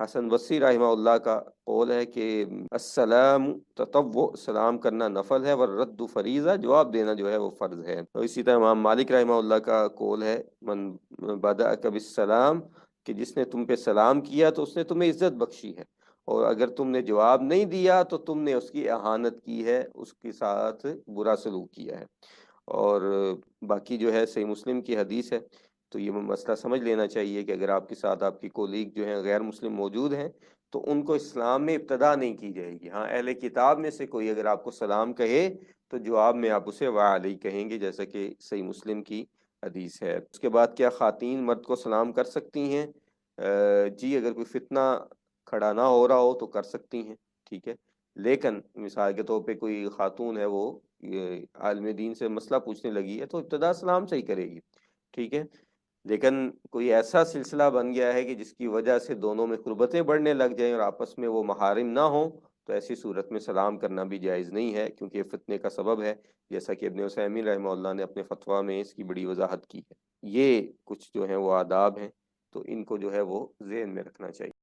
حسن بصری رحمہ اللہ کا قول ہے کہ السلام تطوع، سلام کرنا نفل ہے، والرد فریضہ، جواب دینا جو ہے وہ فرض ہے۔ اور اسی طرح امام مالک رحمہ اللہ کا قول ہے من بدأک بالسلام، کہ جس نے تم پہ سلام کیا تو اس نے تمہیں عزت بخشی ہے، اور اگر تم نے جواب نہیں دیا تو تم نے اس کی اہانت کی ہے، اس کے ساتھ برا سلوک کیا ہے۔ اور باقی جو ہے صحیح مسلم کی حدیث ہے، تو یہ مسئلہ سمجھ لینا چاہیے کہ اگر آپ کے ساتھ آپ کی کولیگ جو ہیں غیر مسلم موجود ہیں تو ان کو اسلام میں ابتدا نہیں کی جائے گی۔ ہاں اہل کتاب میں سے کوئی اگر آپ کو سلام کہے تو جواب میں آپ اسے وعلیہ کہیں گے، جیسا کہ صحیح مسلم کی حدیث ہے۔ اس کے بعد کیا خواتین مرد کو سلام کر سکتی ہیں؟ جی اگر کوئی فتنہ کھڑا نہ ہو رہا ہو تو کر سکتی ہیں، ٹھیک ہے، لیکن مثال کے طور پہ کوئی خاتون ہے وہ عالم دین سے مسئلہ پوچھنے لگی ہے تو ابتدا سلام سے ہی کرے گی، ٹھیک ہے، لیکن کوئی ایسا سلسلہ بن گیا ہے کہ جس کی وجہ سے دونوں میں قربتیں بڑھنے لگ جائیں اور آپس میں وہ محارم نہ ہوں تو ایسی صورت میں سلام کرنا بھی جائز نہیں ہے، کیونکہ یہ فتنے کا سبب ہے، جیسا کہ ابن عثیمین رحمہ اللہ نے اپنے فتویٰ میں اس کی بڑی وضاحت کی ہے۔ یہ کچھ جو ہیں وہ آداب ہیں، تو ان کو جو ہے وہ ذہن میں رکھنا چاہیے۔